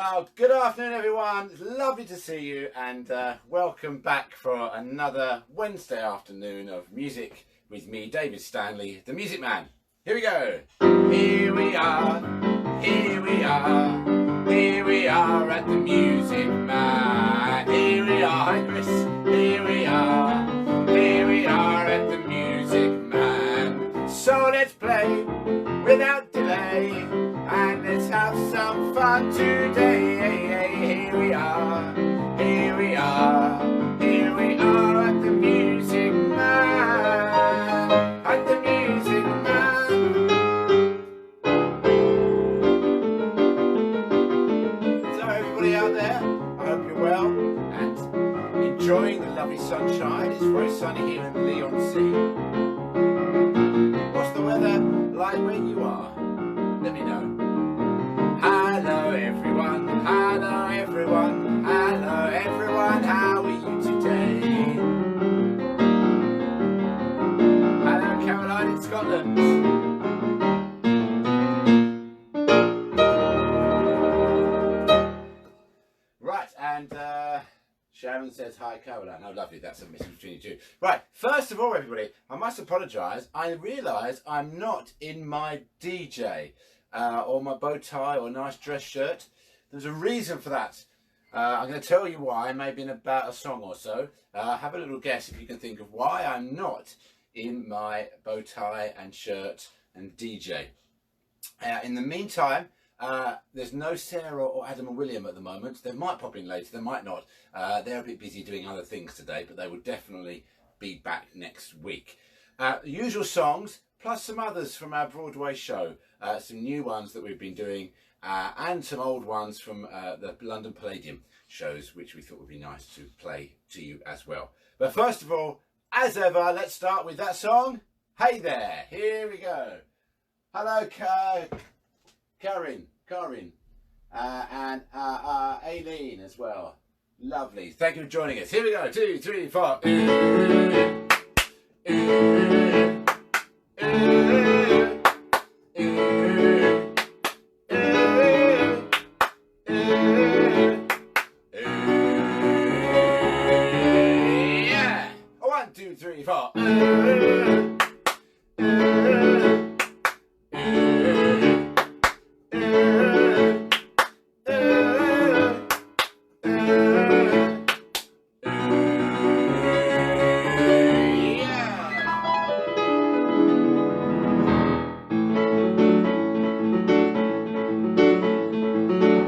Oh, good afternoon everyone, it's lovely to see you and welcome back for another Wednesday afternoon of music with me, David Stanley, the Music Man. Here we go. Here we are, here we are, here we are at the Music Man. Here we are, hi Chris, here we are at the Music Man. So let's play without delay and let's have some fun today. Here we are, here we are, here we are at the Music Man, at the Music Man. So everybody out there, I hope you're well and enjoying the lovely sunshine. It's very sunny here in the Leon Sea. What's the weather like where you are? Let me know. Hello everyone, hello everyone, hello everyone, how are you today? Hello Caroline in Scotland. Right, and Sharon says hi Caroline. Oh lovely, that's a message between you two. Right, first of all everybody, I must apologise. I realise I'm not in my DJ. Or my bow tie or nice dress shirt. There's a reason for that. I'm going to tell you why, maybe in about a song or so. Have a little guess if you can think of why I'm not in my bow tie and shirt and DJ. In the meantime, there's no Sarah or Adam and William at the moment. They might pop in later, they might not. They're a bit busy doing other things today, but they will definitely be back next week. Usual songs, plus some others from our Broadway show. Some new ones that we've been doing and some old ones from the London Palladium shows, which we thought would be nice to play to you as well. But first of all, as ever, let's start with that song, Hey There. Here we go. Hello Karin, and Aileen as well. Lovely. Thank you for joining us. Here we go. 2, 3, 4.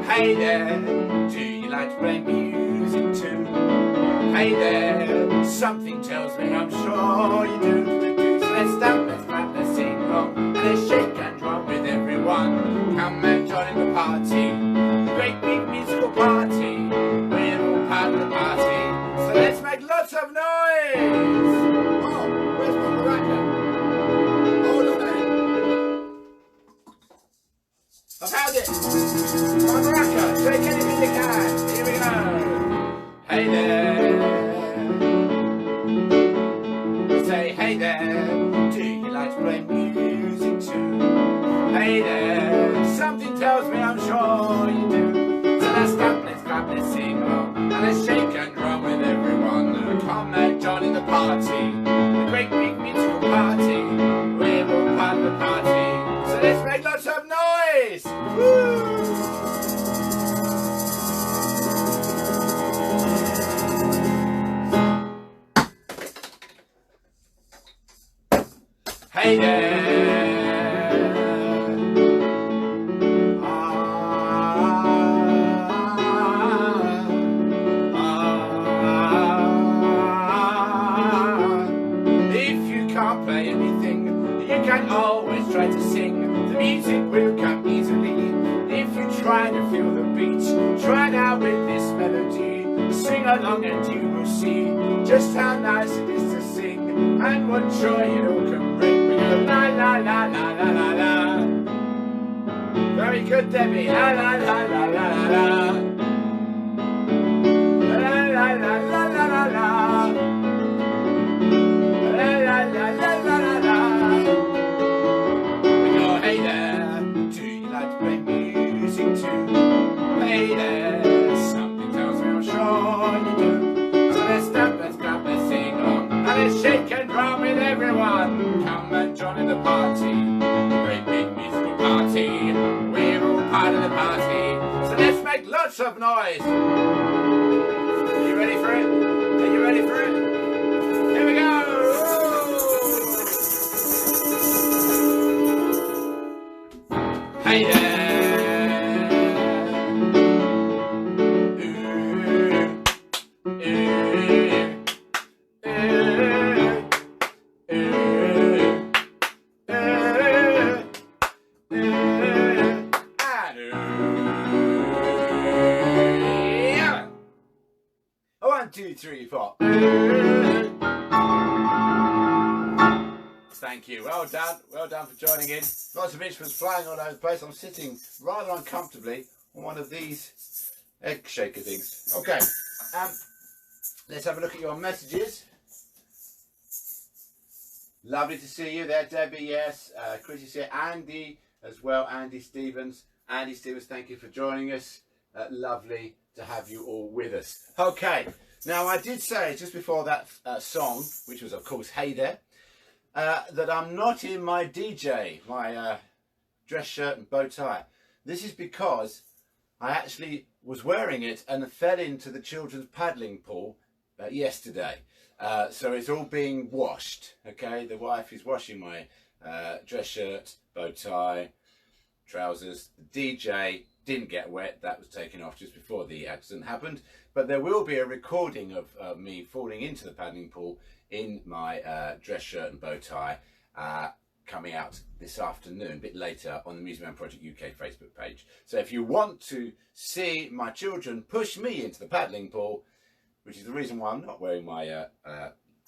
Hey there, do you like to play music too? Hey there, something tells me I'm sure you do. So let's stamp, let's clap, let's sing along, and let's shake and drum with everyone. Come and join the party, the great big musical party. We're all part of the party, so let's make lots of noise. Oh, where's my maraca? Oh, look at it. I found it. My maraca, take anything you can. Here we go. Hey there. Say hey there. Do you like to play music too? Hey there. Something tells me I'm sure you do. So let's stamp, let's clap, let's sing along, and let's shake and drum with everyone. Come and join in the party, the great big musical party. We're all part of the party, so let's make lots of noise. Woo! Hey there. If you can't play anything, you can always try to sing. The music will come easily if you try to feel the beat. Try now with this melody, sing along and you will see just how nice it is to sing and what joy it all can bring. We go la la la la la la la. Very good, Debbie. La la la la la la la. La la la la la la la. La la la la la la la. We go hey there. Do you like to play music too? Hey there. the party, a great big musical party. We're all part of the party, so let's make lots of noise. Are you ready for it? Are you ready for it? Here we go! Hey there! One, two, three, four. Thank you. Well done. Well done for joining in. Lots of instruments flying all over the place. I'm sitting rather uncomfortably on one of these egg shaker things. Okay. Let's have a look at your messages. Lovely to see you there, Debbie. Yes. Chris is here. Andy as well. Andy Stevens. Andy Stevens, thank you for joining us. Lovely to have you all with us. Okay. Now, I did say just before that song, which was, of course, Hey There, that I'm not in my DJ, my dress shirt and bow tie. This is because I actually was wearing it and fell into the children's paddling pool yesterday. So it's all being washed, okay? The wife is washing my dress shirt, bow tie, trousers. The DJ didn't get wet. That was taken off just before the accident happened. But there will be a recording of me falling into the paddling pool in my dress shirt and bow tie coming out this afternoon, a bit later, on the Millionaire Project UK Facebook page. So if you want to see my children push me into the paddling pool, which is the reason why I'm not wearing my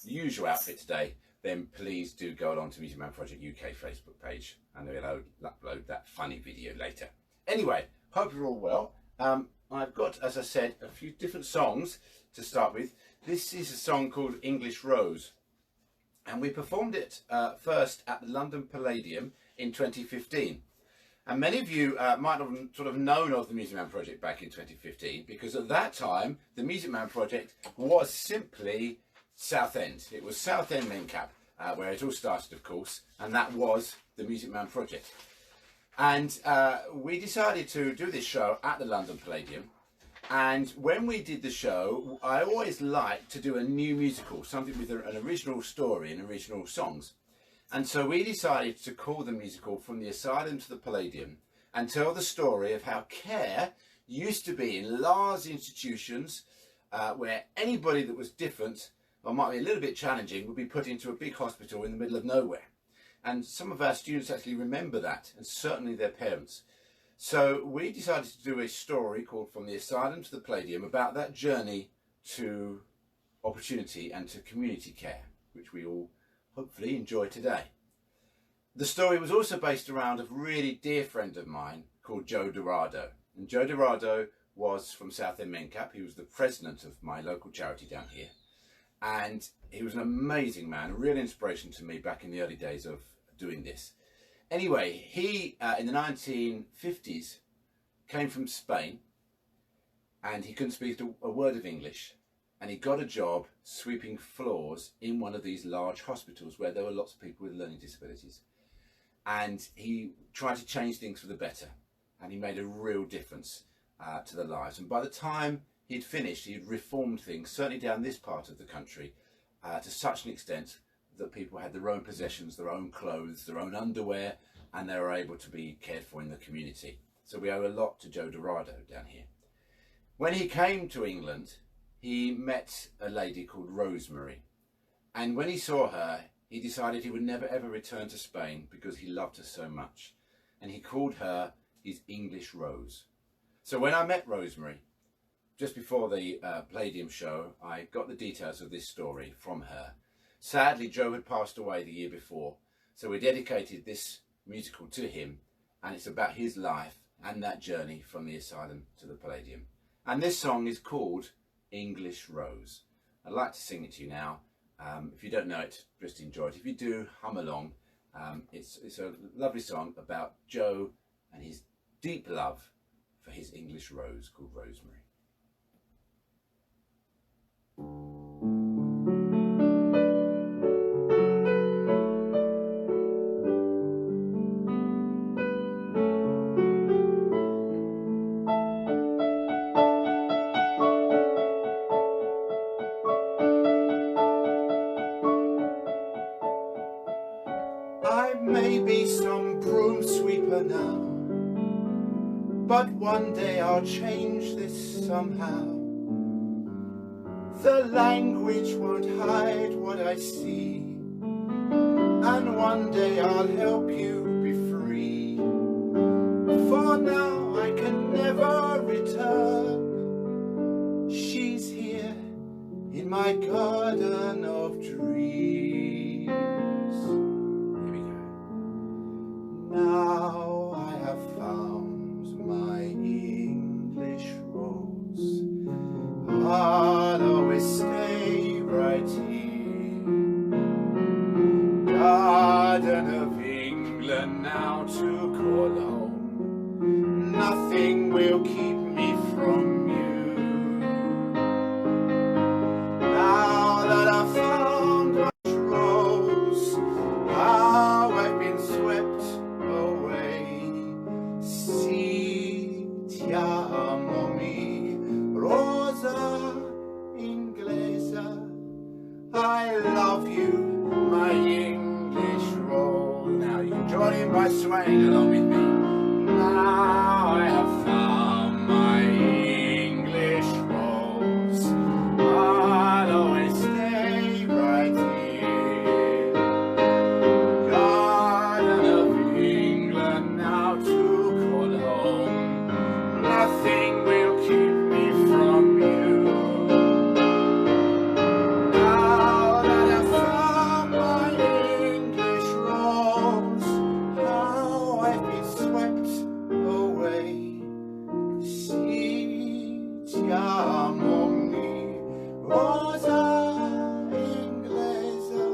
usual outfit today, then please do go along to Millionaire Project UK Facebook page and we'll upload that funny video later. Anyway, hope you're all well. I've got, as I said, a few different songs to start with. This is a song called English Rose, and we performed it first at the London Palladium in 2015. And many of you might have sort of known of the Music Man Project back in 2015, because at that time the Music Man Project was simply Southend. It was Southend Mencap, where it all started, of course, and that was the Music Man Project. And we decided to do this show at the London Palladium. And when we did the show, I always liked to do a new musical, something with an original story and original songs. And so we decided to call the musical From the Asylum to the Palladium and tell the story of how care used to be in large institutions where anybody that was different or might be a little bit challenging would be put into a big hospital in the middle of nowhere. And some of our students actually remember that, and certainly their parents. So we decided to do a story called From the Asylum to the Palladium about that journey to opportunity and to community care, which we all hopefully enjoy today. The story was also based around a really dear friend of mine called Joe Dorado. And Joe Dorado was from Southend Mencap. He was the president of my local charity down here. And he was an amazing man, a real inspiration to me back in the early days of doing this. Anyway, he, in the 1950s, came from Spain, and he couldn't speak a word of English. And he got a job sweeping floors in one of these large hospitals where there were lots of people with learning disabilities. And he tried to change things for the better. And he made a real difference to their lives. And by the time he'd finished, he'd reformed things, certainly down this part of the country, to such an extent that people had their own possessions, their own clothes, their own underwear, and they were able to be cared for in the community. So we owe a lot to Joe Dorado down here. When he came to England, he met a lady called Rosemary. And when he saw her, he decided he would never ever return to Spain because he loved her so much. And he called her his English Rose. So when I met Rosemary, just before the Palladium show, I got the details of this story from her. Sadly, Joe had passed away the year before, so we dedicated this musical to him, and it's about his life and that journey from the asylum to the Palladium. And this song is called English Rose. I'd like to sing it to you now. If you don't know it, just enjoy it. If you do, hum along. It's a lovely song about Joe and his deep love for his English rose called Rosemary. but one day I'll change this somehow. The language won't hide what I see, and one day I'll help you be free. For now I can never return. She's here in my garden of dreams. Here we go. Now I have found my English rose. I'll always stay right here. Garden of England now to call home. Nothing will keep me from you. Now that I've found my rose, how I've been swept away. Si ti amo mi rosa inglesa. I love you, my English rose. Now you can join in by swaying along with me. Now I have found my English rose. I'll always stay right here. Garden of England now to call home. Nothing will keep me from you. Now that I've found my English rose, how I've been swept away. Si ti amo mi rosa inglesa.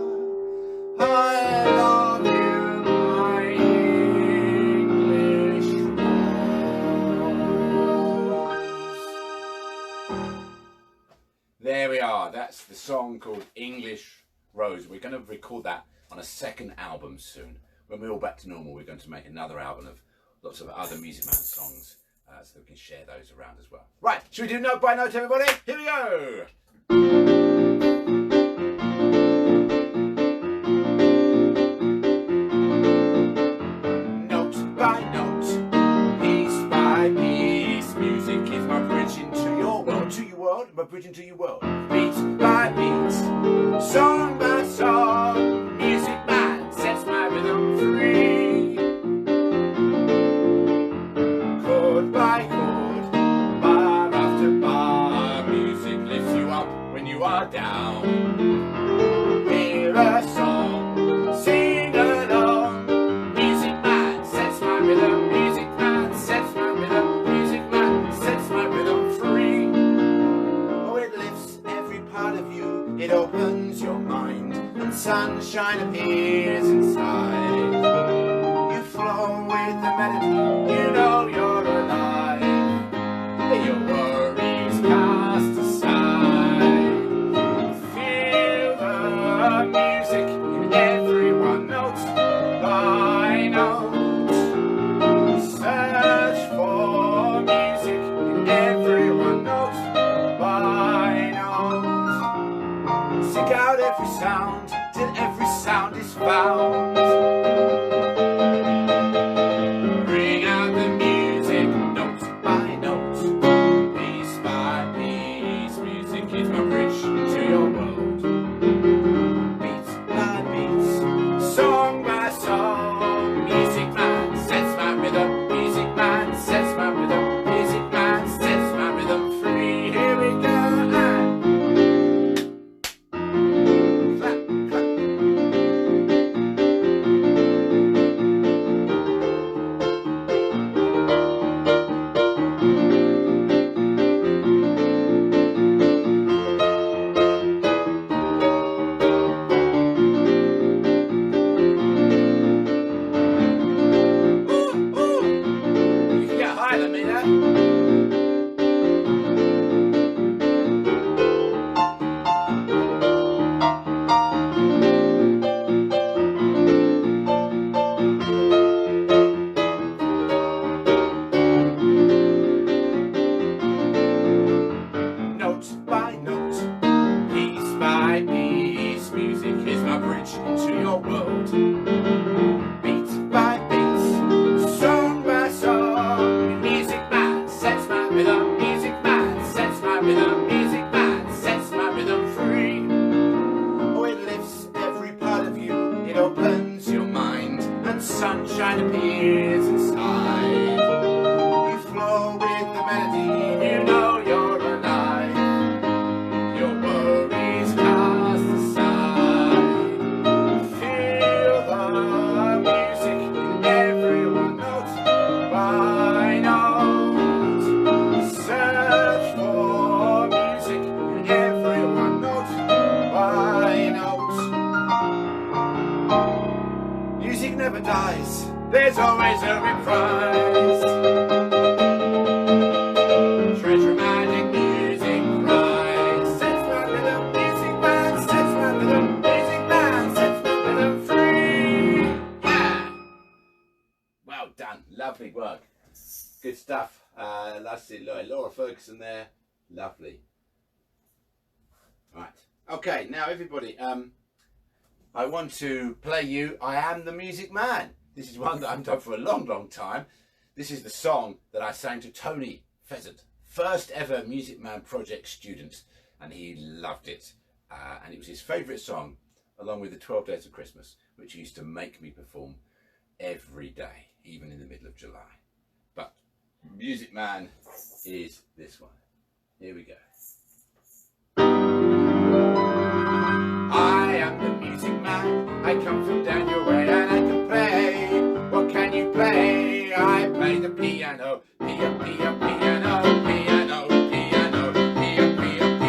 I love you, my English rose. There we are. That's the song called English Rose. We're going to record that on a second album soon. When we're all back to normal, we're going to make another album of lots of other Music Man songs, so we can share those around as well. Right, should we do note by note, everybody? Here we go. Note by note, piece by piece, music is my bridge into your world, my bridge into your world. Beat by beat, song by song, Music Man sets my rhythm free. Chord by chord, bar after bar, music lifts you up when you are down. Hear a song, sing along, Music Man sets my rhythm, Music Man sets my rhythm, Music Man sets my rhythm free. Oh, it lifts every part of you, it opens your mind, and sunshine appears inside. You flow with the melody, you know you're alive. Your worries cast aside. Feel the music in every one note by note. Search for music in every one note by note. Seek out every sound till every sound is found. Bring out the music note by note, piece by piece. Music is my bridge into your world. Beat by beat, song by song, Music Man sets my rhythm, Music Man sets my rhythm, Music Man sets my rhythm free. Here we go, and clap, clap. Ooh, ooh. You can get higher than me there. Note by note, piece by piece, music is my bridge into your world. Beat by beat, song by song, Music Man there's always a reprise. Treasure magic music prize. Sets my little music man, sets my little music man, sets my little free. Yeah! Well done, lovely work. Good stuff. Let's see, Laura Ferguson there. Lovely. Right. Okay, now everybody, I want to play you I Am the Music Man. This is one that I've done for a long, long time. This is the song that I sang to Tony Pheasant, first ever Music Man Project student, and he loved it. And it was his favourite song, along with the 12 Days of Christmas, which he used to make me perform every day, even in the middle of July. But Music Man is this one. Here we go. I am the music man, I come from down your way and I can play. What can you play? I play the piano, piano, piano, piano, piano, piano,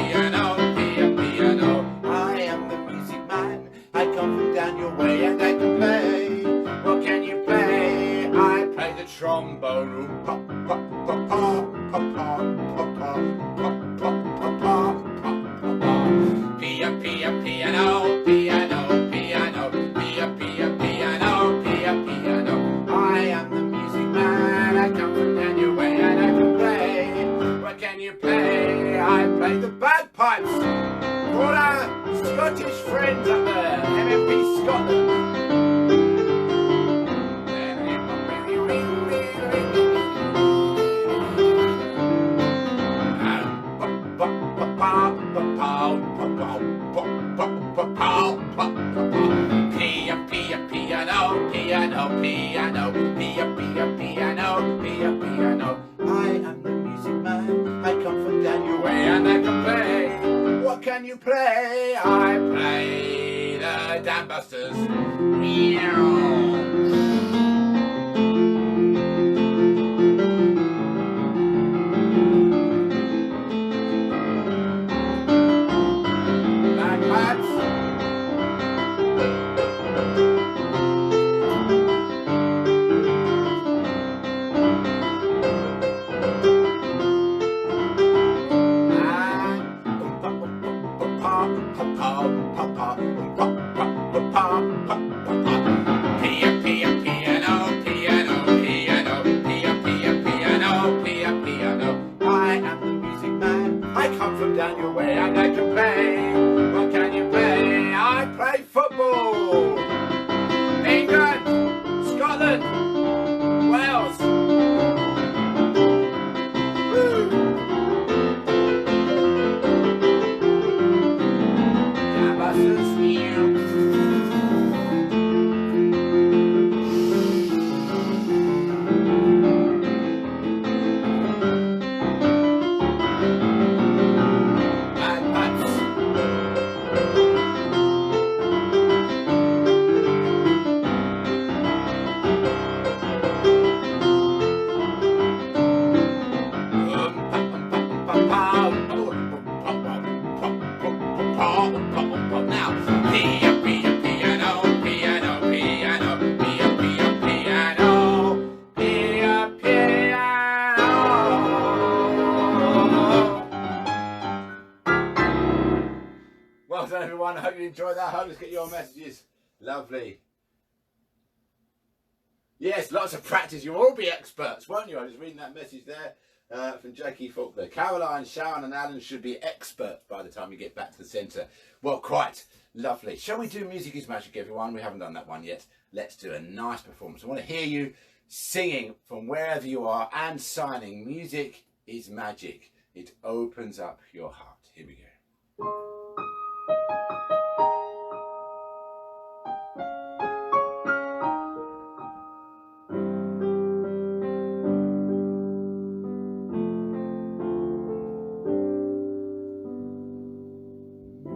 piano, piano. I am the music man, I come from down your way and I can play. What can you play? I play the trombone, pop, pop, pop, pop, pop, pop, pop, pop, pop, pop, pop, pop. Piano, piano, piano, piano, piano, piano, piano, piano. I am the music man, I come from down your way and I can play. What can you play? I play the bagpipes for our Scottish friends up there, MMP Scotland. Piano, piano, piano, piano, piano. I am the music man, I come from down your way and I can play. What can you play? I play the Dam Busters. Down your way and I can play. What can you play? I play football. England, Scotland, Wales. Woo. Canvases new. Well done everyone, I hope you enjoyed that. I hope let's get your messages. Lovely. Yes, lots of practice. You'll all be experts, won't you? I was reading that message there from Jackie Faulkner. Caroline, Sharon and Alan should be experts by the time you get back to the centre. Well, quite lovely. Shall we do Music is Magic, everyone? We haven't done that one yet. Let's do a nice performance. I want to hear you singing from wherever you are and signing. Music is magic. It opens up your heart. Here we go.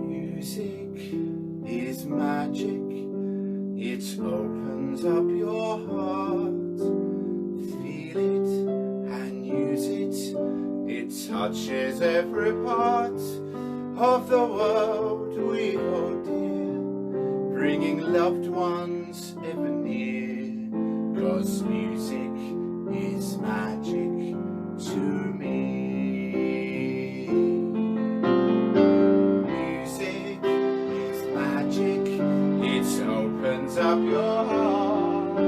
Music is magic, it opens up your heart. Feel it and use it, it touches every part of the world we hold dear, bringing loved ones ever near. 'cause music is magic to me. Music is magic, it opens up your heart.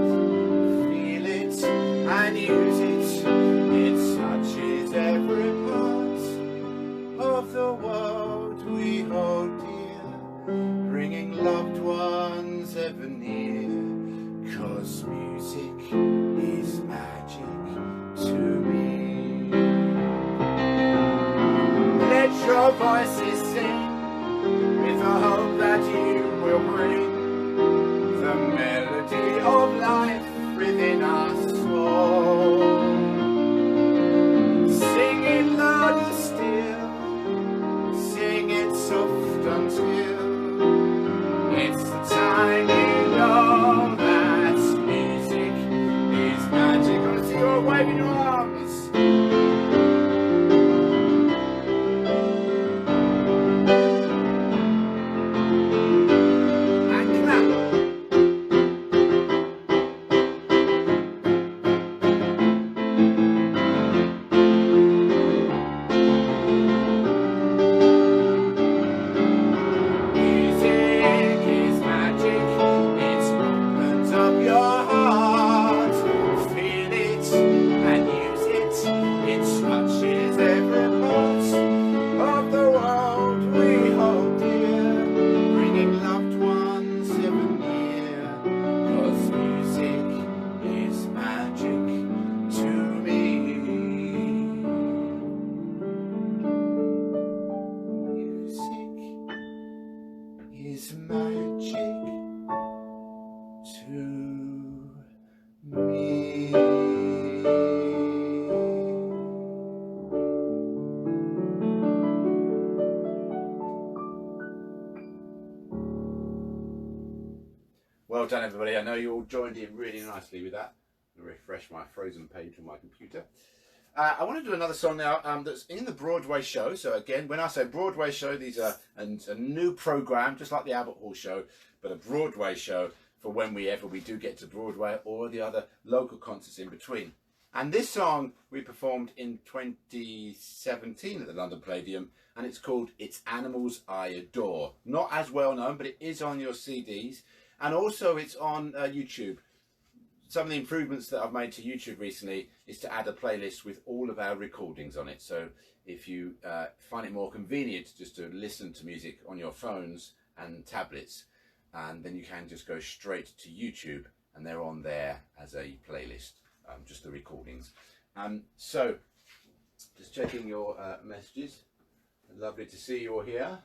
Feel it and use it, it touches every part of the world we hold dear, bringing loved ones ever near. 'Cause music is magic to me. Let your voices sing with the hope that you will bring the melody of life within our soul. Sing it louder still, sing it soft until it's the time you know that music is magic. I want to see you all waving your arms. Is magic to me. Well done, everybody. I know you all joined in really nicely with that. I'm going to refresh my frozen page on my computer. I want to do another song now that's in the Broadway show. So again, when I say Broadway show, these are a new program, just like the Albert Hall show, but a Broadway show for whenever we do get to Broadway or the other local concerts in between. And this song we performed in 2017 at the London Palladium, and it's called It's Animals I Adore. Not as well known, but it is on your CDs, and also it's on YouTube. Some of the improvements that I've made to YouTube recently is to add a playlist with all of our recordings on it. So if you find it more convenient just to listen to music on your phones and tablets, and then you can just go straight to YouTube and they're on there as a playlist, just the recordings. So just checking your messages. Lovely to see you all here.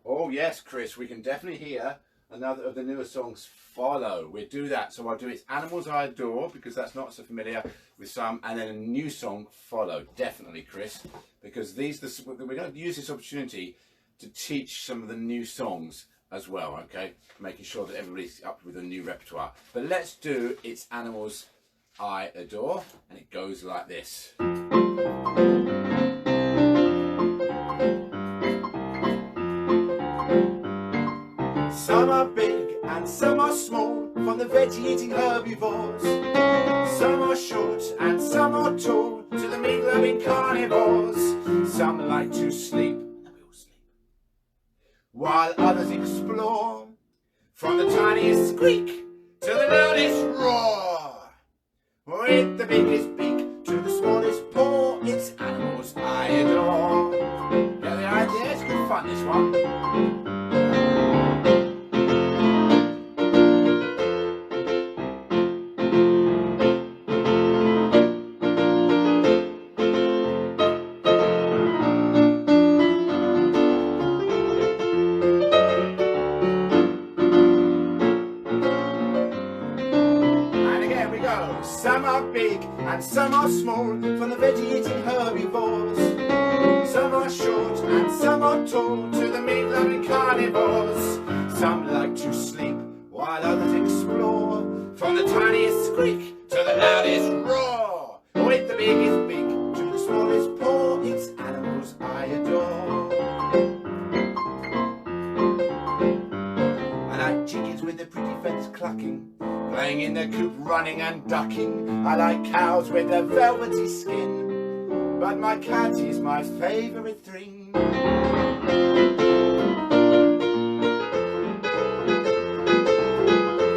Oh yes, Chris, we can definitely hear another of the newer songs follow. We'll do that. So I'll do It's Animals I Adore, because that's not so familiar with some, and then a new song follow. Definitely, Chris, because we're going to use this opportunity to teach some of the new songs as well, okay? Making sure that everybody's up with a new repertoire. But let's do It's Animals I Adore, and it goes like this. Some are big and some are small, from the veggie-eating herbivores. Some are short and some are tall, to the meat-loving carnivores. Some like to sleep, and we all sleep, while others explore, from the tiniest squeak to the loudest roar. With the biggest beak to the smallest paw, it's animals I adore. Get the idea? It's good fun, this one. Some are big and some are small, from the veggie-eating herbivores. Some are short and some are tall, to the meat-loving carnivores. Some like to sleep while others explore, from the tiniest squeak to the loudest roar. With the biggest beak to the smallest paw, it's animals I adore. And lying in the coop, running and ducking. I like cows with a velvety skin, but my cat is my favourite thing.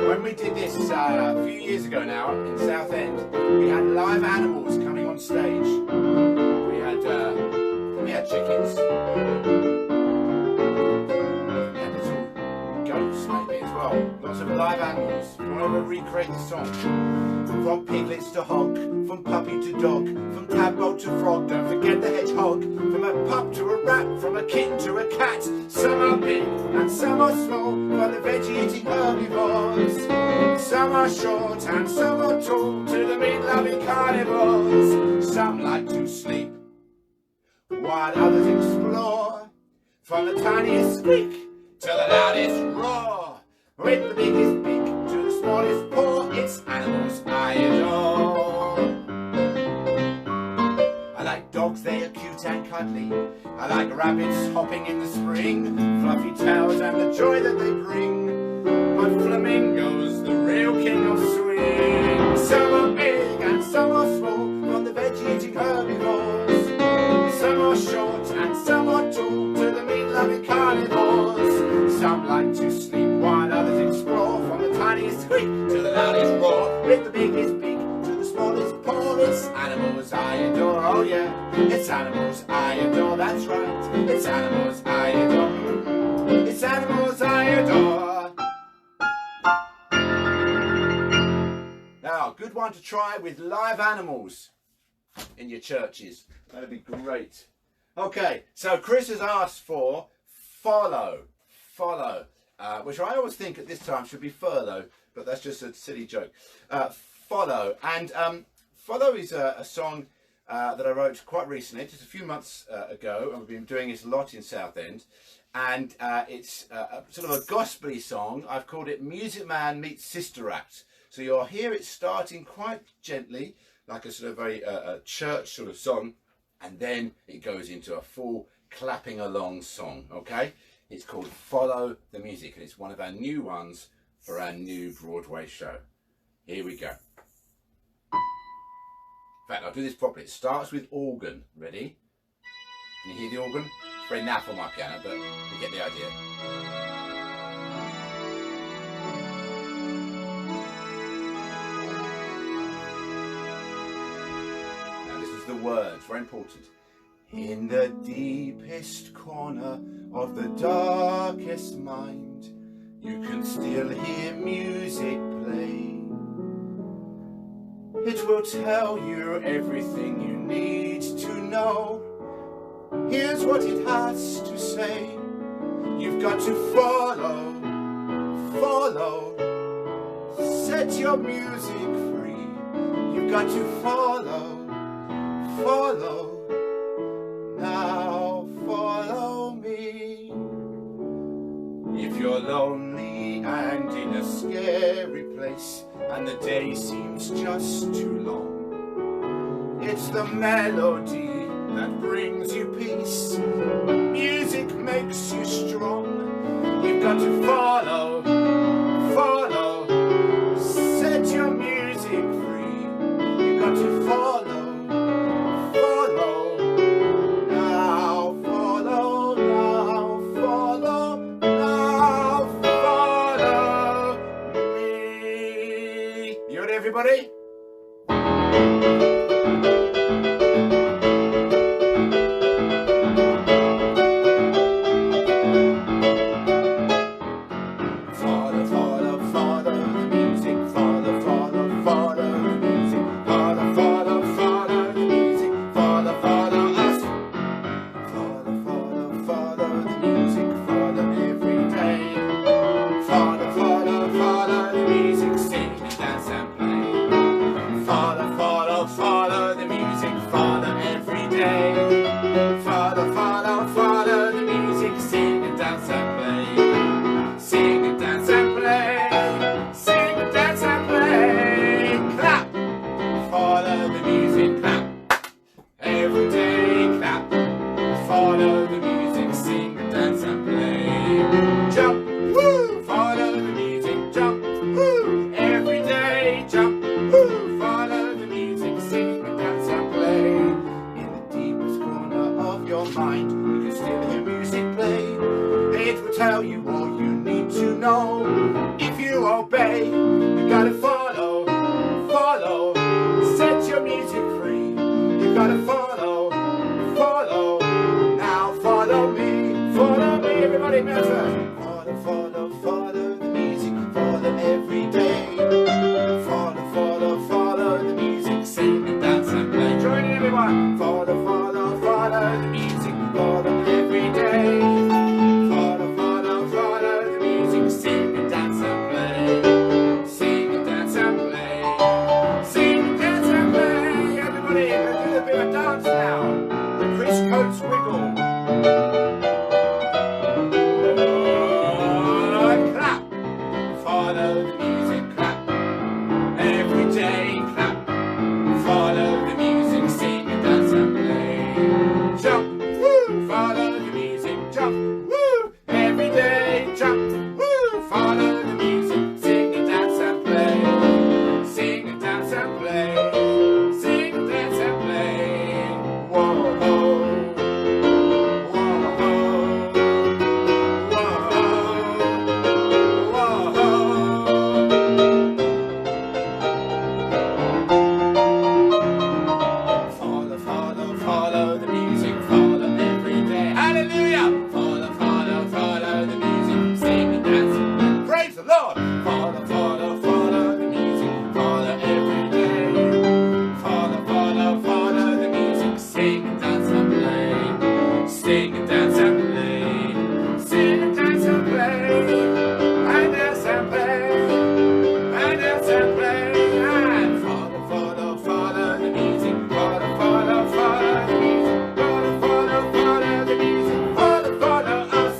When we did this a few years ago now in Southend, we had live animals coming on stage. We had chickens. And little goats maybe as well. Lots of live animals. We want to recreate the song. From piglets to hog, from puppy to dog, from tadpole to frog, don't forget the hedgehog. From a pup to a rat, from a kitten to a cat. Some are big and some are small, but the veggie-eating herbivores. Some are short and some are tall, to the meat-loving carnivores. Some like to sleep, while others explore. From the tiniest squeak to the loudest roar. With the biggest beak to the smallest paw, it's animals I adore. I like dogs, they are cute and cuddly. I like rabbits hopping in the spring, fluffy tails and the joy that they bring. But flamingos, the real king of swing. Some are big and some are small, from the veggie-eating herbivores. Some are short and some are tall, to the meat-loving carnivores. Some like to sleep while others explore, from the tiniest squeak to the loudest roar. With the biggest beak to the smallest paw, it's animals I adore. Oh yeah, it's animals I adore, that's right. It's animals I adore. It's animals I adore. Now, good one to try with live animals in your churches. That'd be great. Okay, so Chris has asked for follow, which I always think at this time should be furlough, but that's just a silly joke. Follow, and follow is a song that I wrote quite recently, just a few months ago, and we've been doing this a lot in Southend, and it's sort of a gospel-y song. I've called it Music Man Meets Sister Act. So you'll hear it starting quite gently, like a sort of very church sort of song, and then it goes into a full clapping along song, okay? It's called Follow the Music, and it's one of our new ones for our new Broadway show. Here we go. In fact, I'll do this properly. It starts with organ. Ready? Can you hear the organ? It's very naff on my piano, but you get the idea. The words, very important. In the deepest corner of the darkest mind, you can still hear music play. It will tell you everything you need to know. Here's what it has to say. You've got to follow, set your music free. You've got to follow, now follow me. If you're lonely and in a scary place, and the day seems just too long, it's the melody that brings you peace. Music makes you strong. You've got to follow, set your music free. You've got to follow, everybody. Follow, your music free. You gotta follow, follow. Now follow me, everybody, matter. Follow, follow, follow the music, follow every day. Follow, follow, follow the music, sing and dance and play. Join in, everyone. Follow, follow, follow the music, follow every day. Follow, follow, follow the music, sing and dance and play. Sing and dance and play. Sing and dance and play. Everybody, let's do a bit of dance now. The Chris Coates wiggle. Clap. Follow the music, clap. Every day, clap. Follow the music, sing and dance and play. Jump, woo. Follow the music, jump, woo. Every day, jump, woo. Follow the music, sing and dance and play. Sing and dance and play. Sing and dance and play. Whoa, whoa, whoa, whoa, whoa. Follow the music, follow every day. Hallelujah! Follow the music, sing and dance. Praise the Lord! Follow the music, follow every day. Follow the music, sing and dance and play. Sing and dance and play. Sing and dance and play. And dance and play. And dance and play. And follow the music, follow the music, follow the music, follow us.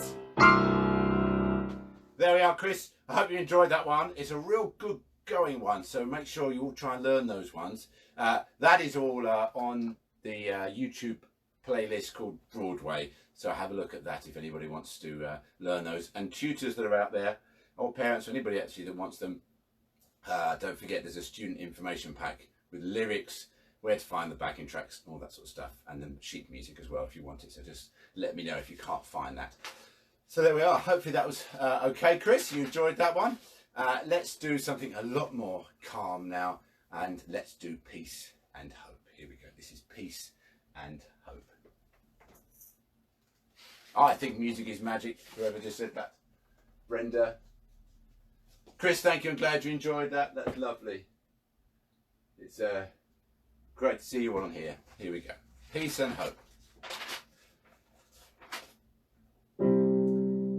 There we are, Chris. I hope you enjoyed that one. It's a real good going one, so make sure you all try and learn those ones. That is all on the YouTube playlist called Broadway, so have a look at that if anybody wants to learn those. And tutors that are out there, or parents, or anybody actually that wants them, don't forget there's a student information pack with lyrics, where to find the backing tracks, all that sort of stuff, and then sheet music as well if you want it. So just let me know if you can't find that. So there we are. Hopefully that was okay, Chris. You enjoyed that one. Let's do something a lot more calm now, and let's do peace and hope. Here we go. This is peace and hope. I think music is magic. Whoever just said that. Brenda. Chris, thank you. I'm glad you enjoyed that. That's lovely. It's great to see you all on here. Here we go. Peace and hope.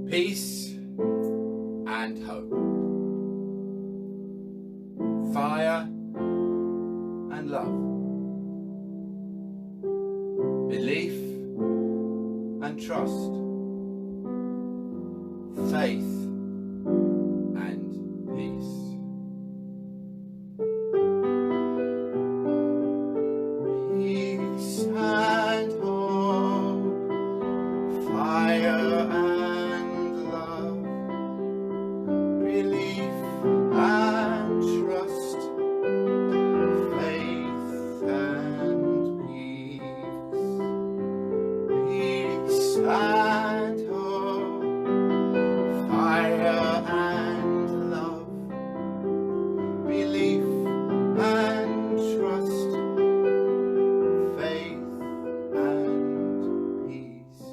Peace and hope. Fire and love. Belief and trust. Faith and peace. Peace and hope. Fire and love. Belief and trust. Faith and peace. Peace and hope. Fire and love. Belief and trust. Faith and peace.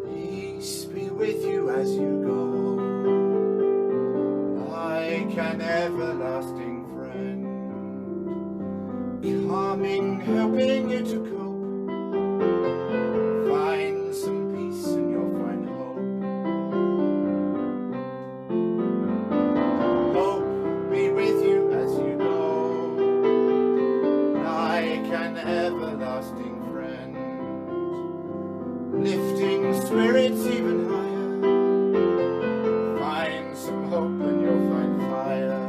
Peace be with you as you go, like an everlasting friend, calming, helping you to cope. Find some peace and you'll find hope. Hope be with you as you go, like an everlasting friend, lifting spirits even higher. Find some hope and you'll find fire.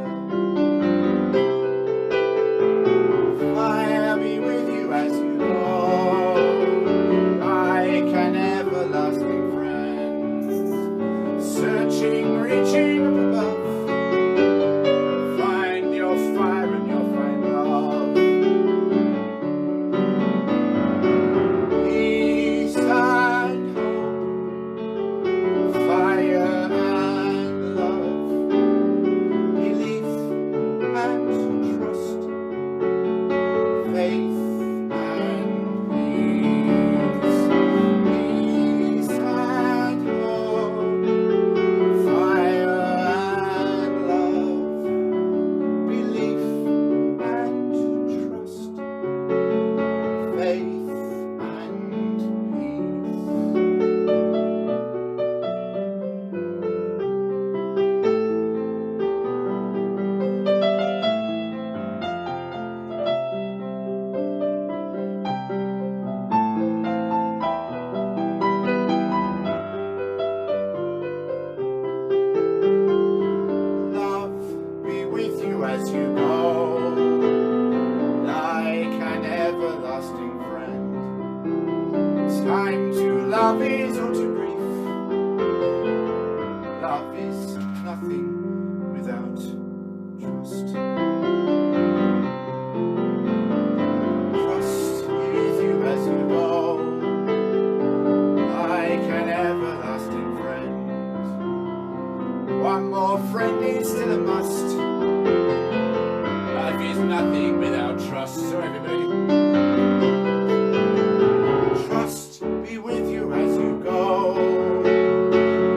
Fire be with you as you go, like an everlasting short and brief. Love is nothing without trust. Trust with you as you go, like an everlasting friend. One more friend is still a must. Life is nothing without trust. So everybody, trust be with you as you go,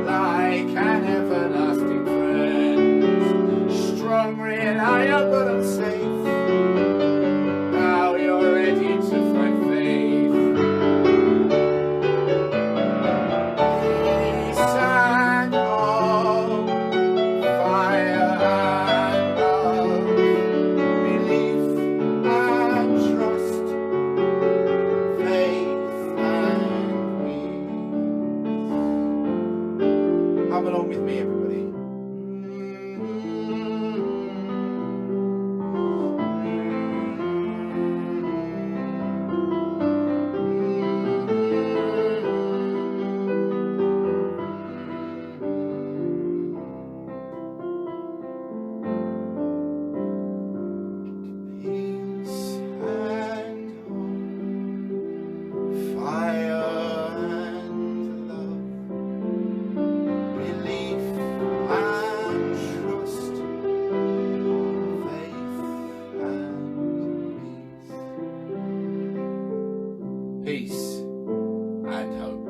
like an everlasting friend. Strong, reliable and safe. Now you're ready to find faith. Peace and hope, fire and love, belief and trust, faith and peace. Come along with me, everybody. Peace and hope, fire and love, belief and trust, faith and peace. Peace and hope,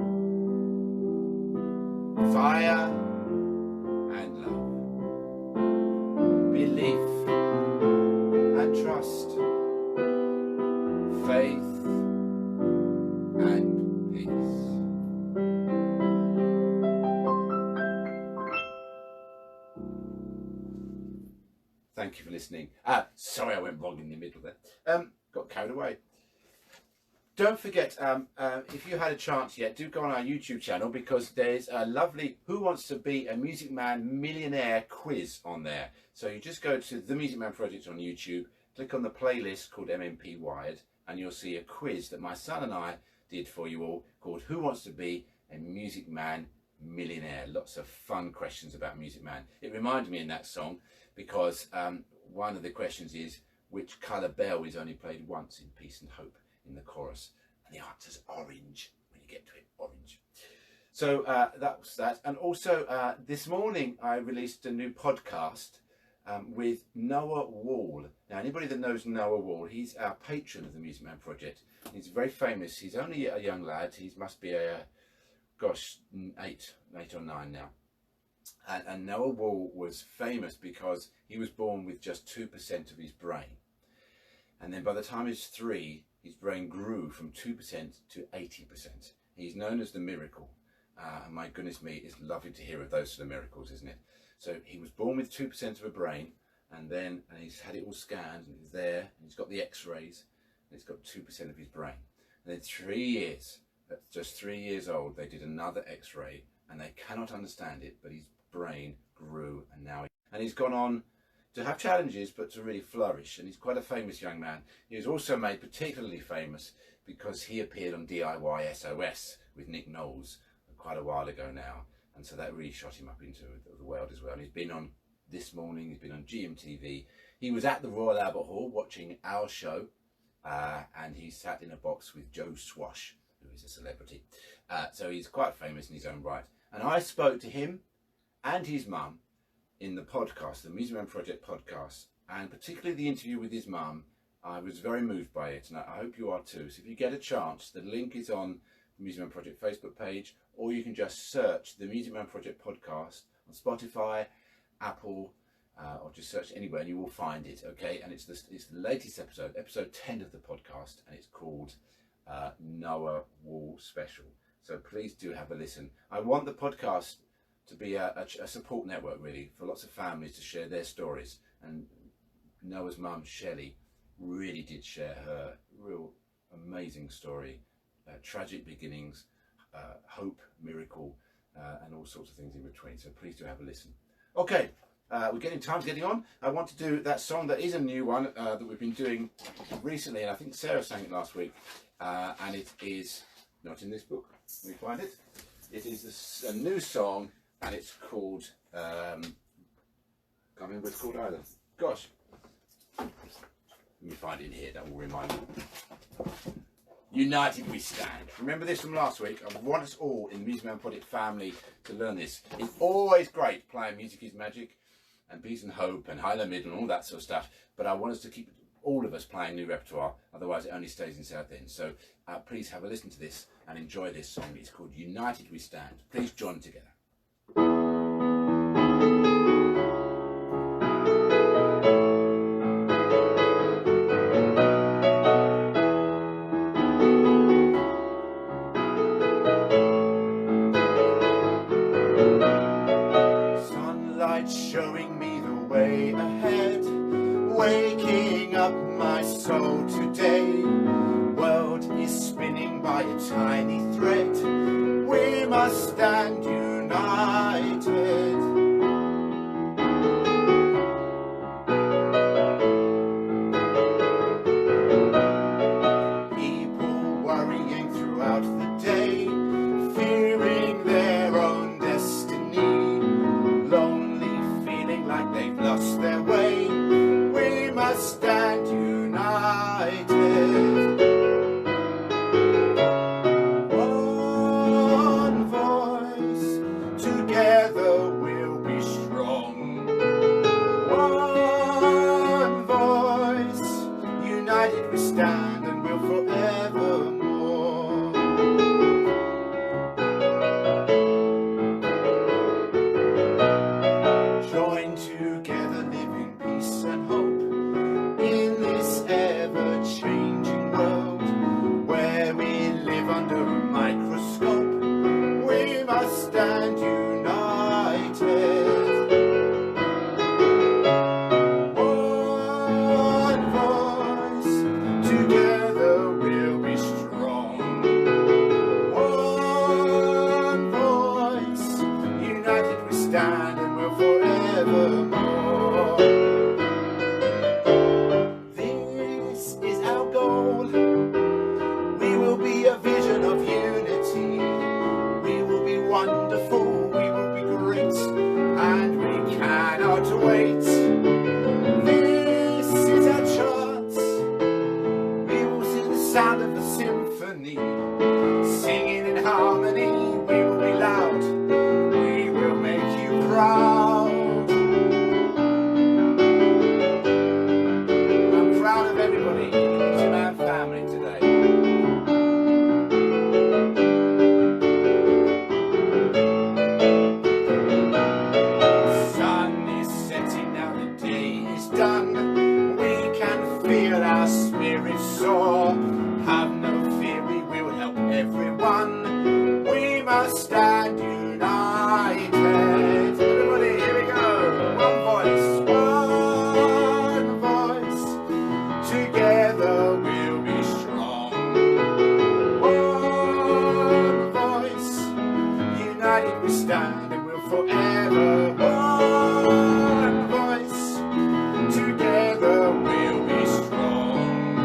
fire and love, belief and trust, faith and peace. Thank you for listening. Sorry I went wrong in the middle there. Got carried away. Don't forget, if you had a chance yet, do go on our YouTube channel, because there's a lovely Who Wants to Be a Music Man Millionaire quiz on there. So you just go to the Music Man Project on YouTube, click on the playlist called MMP Wired, and you'll see a quiz that my son and I did for you all called Who Wants to Be a Music Man Millionaire. Lots of fun questions about Music Man. It reminded me in that song because one of the questions is, which colour bell is only played once in Peace and Hope in the chorus? And the answer's orange when you get to it, orange. So that was that. And also this morning I released a new podcast with Noah Wall. Now anybody that knows Noah Wall, he's our patron of the Music Man Project. He's very famous. He's only a young lad. He must be gosh, 8 or 9 now. And Noah Wall was famous because he was born with just 2% of his brain. And then by the time he was 3, his brain grew from 2% to 80%. He's known as the miracle. And my goodness me, it's lovely to hear of those sort of miracles, isn't it? So he was born with 2% of a brain, and he's had it all scanned, and it's there, and he's got the x-rays, and he's got 2% of his brain. And then 3 years, at just 3 years old, they did another x-ray, and they cannot understand it, but his brain grew, and he's gone on to have challenges, but to really flourish. And he's quite a famous young man. He was also made particularly famous because he appeared on DIY SOS with Nick Knowles quite a while ago now. And so that really shot him up into the world as well. And he's been on This Morning, he's been on GMTV. He was at the Royal Albert Hall watching our show. And he sat in a box with Joe Swash, who is a celebrity. So he's quite famous in his own right. And I spoke to him and his mum in the podcast, the Music Man Project podcast, and particularly the interview with his mum. I was very moved by it, and I hope you are too. So if you get a chance, the link is on the Music Man Project Facebook page, or you can just search the Music Man Project podcast on Spotify, Apple, or just search anywhere and you will find it, okay? And it's the latest episode, episode 10 of the podcast, and it's called Noah Wall Special. So please do have a listen. I want the podcast to be a support network, really, for lots of families to share their stories. And Noah's mum, Shelley, really did share her real amazing story, tragic beginnings, hope, miracle, and all sorts of things in between. So please do have a listen. Okay, time's getting on. I want to do that song that is a new one that we've been doing recently, and I think Sarah sang it last week, and it is not in this book. Let me find it. It is a new song, and it's called, can't remember what it's called either. Gosh. Let me find it in here, that will remind me. United We Stand. Remember this from last week? I want us all in the Music Man Project family to learn this. It's always great playing Music is Magic and Peace and Hope and High Low Mid and all that sort of stuff, but I want us to keep all of us playing new repertoire, otherwise it only stays in South End. So please have a listen to this and enjoy this song. It's called United We Stand. Please join together. Sunlight showing me the way ahead, waking up my soul today. World is spinning by a tiny thread. We must stand united. People worrying throughout the day, fearing their own destiny, lonely, feeling like they've lost their way. We must stand united. One voice, together we'll be strong. One voice, united we stand and we'll forevermore. Join together, live in peace and hope in this ever-changing world where we live under a microscope. We must stand united. One voice, together we'll be strong. One voice, united we stand and we'll forevermore. This is our goal. We will be a vision of unity. We will be wonderful, we will be great, and we cannot wait. This is our chance. We will sing the sound of a symphony, singing in harmony. We will be loud, we will make you proud. I'm proud of everybody in the Music Man family today. Sun is setting, now the day is done. We can feel our spirits soar. Have no fear, we will help everyone. We must stand united. Everybody, here we go. One voice, together we'll be strong. One voice, united we stand and we'll forever. One voice, together we'll be strong.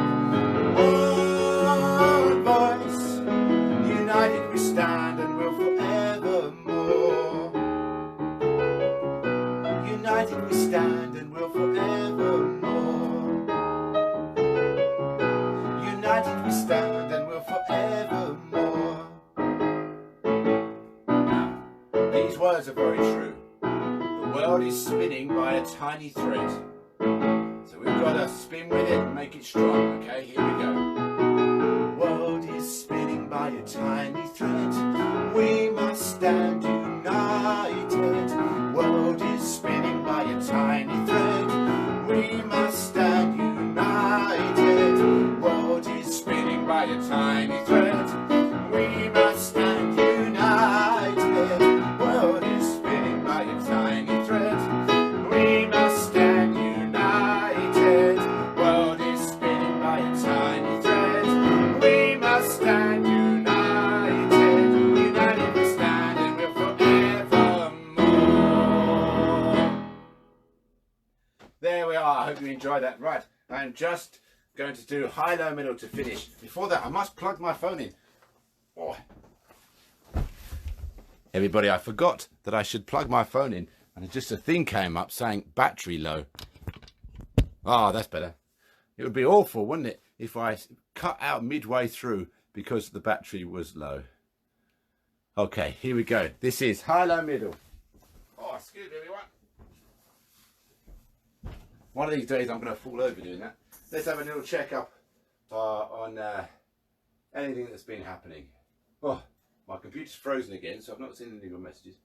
One voice, united we stand and we'll forevermore. United we stand and we'll forevermore. United we stand and we'll forevermore. Now, these words are very true. The world is spinning by a tiny thread. So we've got to spin with it and make it strong, okay? Here we go. World is spinning by a tiny thread. We must stand united. World is spinning by a tiny thread. We must stand united. World is spinning by a tiny thread. We must stand united. World is spinning by a tiny thread. We must stand united. World is spinning by a tiny thread. We must stand united. United we stand and we'll forevermore. There we are. I hope you enjoyed that. Right, I'm just going to do high, low, middle to finish. Before that, I must plug my phone in. Oh. Everybody, I forgot that I should plug my phone in, and just a thing came up saying battery low. Ah, that's better. It would be awful, wouldn't it, if I cut out midway through because the battery was low. Okay, here we go. This is high, low, middle. Oh, excuse me, everyone. One of these days I'm going to fall over doing that. Let's have a little check-up on anything that's been happening. Oh, my computer's frozen again, so I've not seen any of your messages.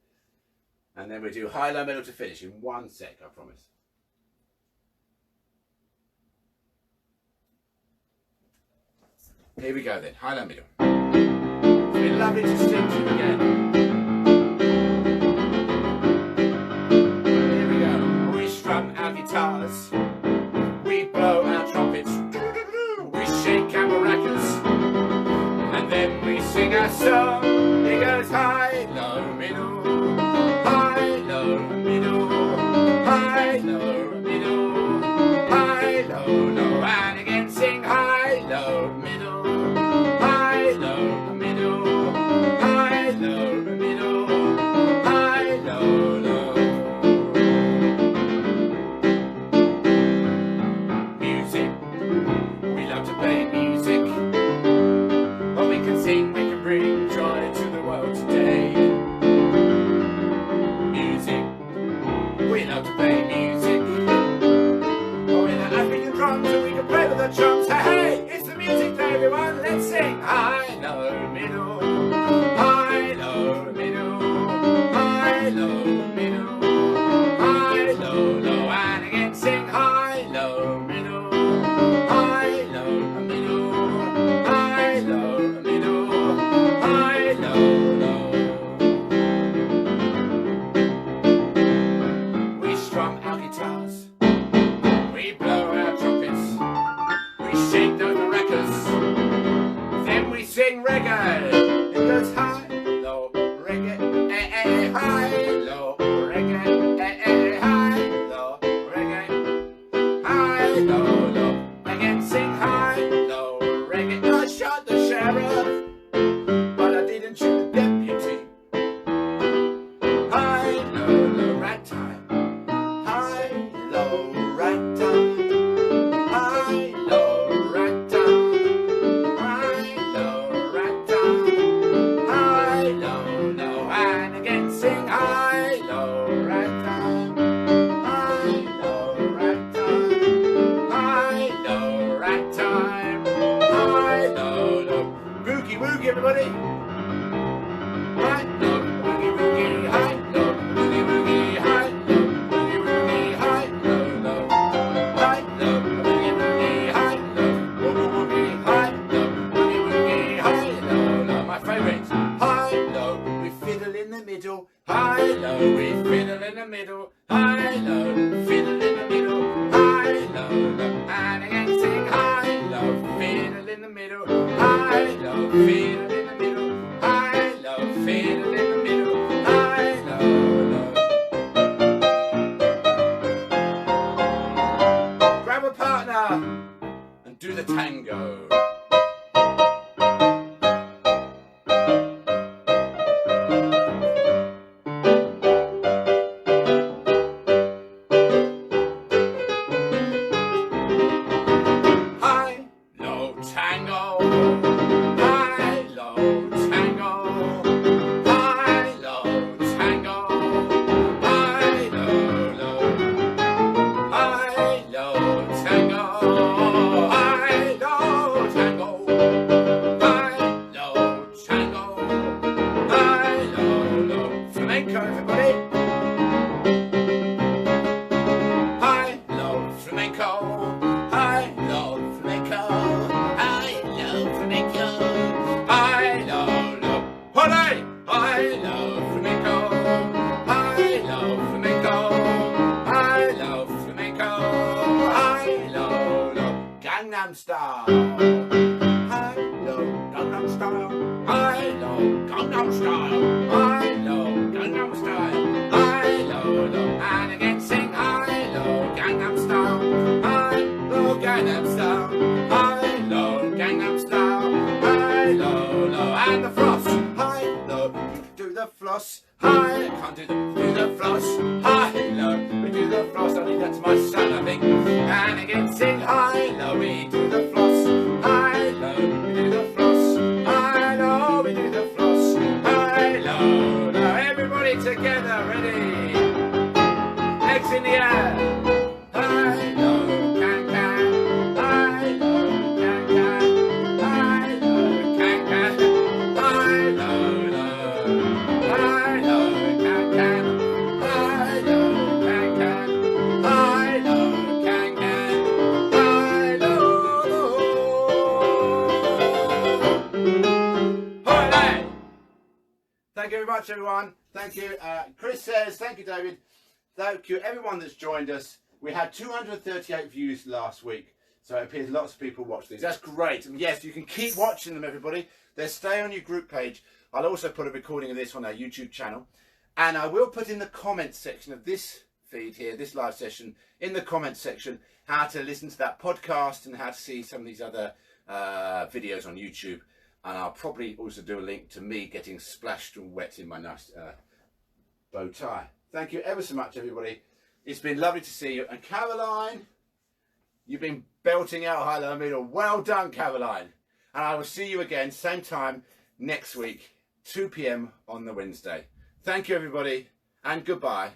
And then we do high, low, middle to finish in 1 sec, I promise. Here we go then, high, low, middle. It's been lovely to speak to you again. Here we go. We strum our guitars, we blow our trumpets, we shake our maracas, and then we sing our song. It goes high, low, middle, high, low, middle, high, low, middle, high, low, low, and again sing high, low, middle, high, low, middle, high, low, middle, high, low, low. Music, we love to play music. But we can sing, we can bring joy to the world today. Music, we love to play music. Oh, with the African drums, and we can play with the drums. Hey, hey, it's the music day, everyone. Let's sing high, low, middle, high, low, middle, high, low, middle, high, low, low, and again sing high, low, middle, high, low, middle, high, low, middle, high, low, low. We strum our guitars, we blow our trumpets, we shake those maracas, then we sing reggae. It goes high, low, reggae, eh, eh, high, low, reggae, eh, eh, high, low, reggae, high, low, low. Again sing high, low, reggae. I shot the sheriff, but I didn't shoot the deputy. High, low, low, rat time. High, low, rat time. High, low, rat time. High, low, rat time. High, low, low, and again sing high, low, rat time. High, low, rat time. High, low, rat time. High, low, low. Boogie woogie, everybody. High, low, boogie woogie, high, low, boogie woogie, high, low, boogie woogie, high, low, low. High, low, boogie woogie, high, low, boogie woogie, high, low, boogie woogie, high, low, low. My favourites. High, low, we fiddle in the middle. High, low, we fiddle in the middle. High, low, fiddle in the middle. High, low, low, and again sing high, low, fiddle in the middle. High, low, fiddle in the middle. High, low, fiddle in the middle. High, low, low. Grab a partner and do the tango. High, low, tango. High, low, tango. High, low, tango. High, low, low. High, low, tango. High, low, tango. High, low, tango. High, low, low. Flamenco, everybody. High, low, flamenco. High, low, flamenco. High, low, flamenco. High, low, low. Hooray! High, low, flamenco. High, low, flamenco. High, low, flamenco. High, low, low. Gangnam Style. High, low, Gangnam Style. High, low, Gangnam Style. High, low, Gangnam Style. High, low, low, and again sing high, low, Gangnam Style. High, low, Gangnam Style. High, low, Gangnam Style. High, low, low, and the floss. High, low, do the floss. floss. Hi, can't do the floss. Hi, low, we do the floss. I think that's my son, I think. And again, sing high, low, we do the floss. High, low, we do the floss. High, low, we do the floss. High, low, low. Everybody together, ready? Legs in the air. High, low, can, can. High, low, can, can. High, low, can, can. High, low, low. High, low, can, can. High, low, can, can. High, low, can, can. High, low, low. Hooray! Thank you very much, everyone. Thank you. Chris says, thank you, David. Thank you, everyone that's joined us. We had 238 views last week, so it appears lots of people watch these. That's great. And yes, you can keep watching them, everybody. They stay on your group page. I'll also put a recording of this on our YouTube channel. And I will put in the comments section of this feed here, this live session, in the comments section, how to listen to that podcast and how to see some of these other videos on YouTube. And I'll probably also do a link to me getting splashed and wet in my nice bow tie. Thank you ever so much, everybody. It's been lovely to see you. And Caroline, you've been belting out High Low Middle. Well done, Caroline. And I will see you again, same time next week, 2 p.m. on the Wednesday. Thank you, everybody, and goodbye.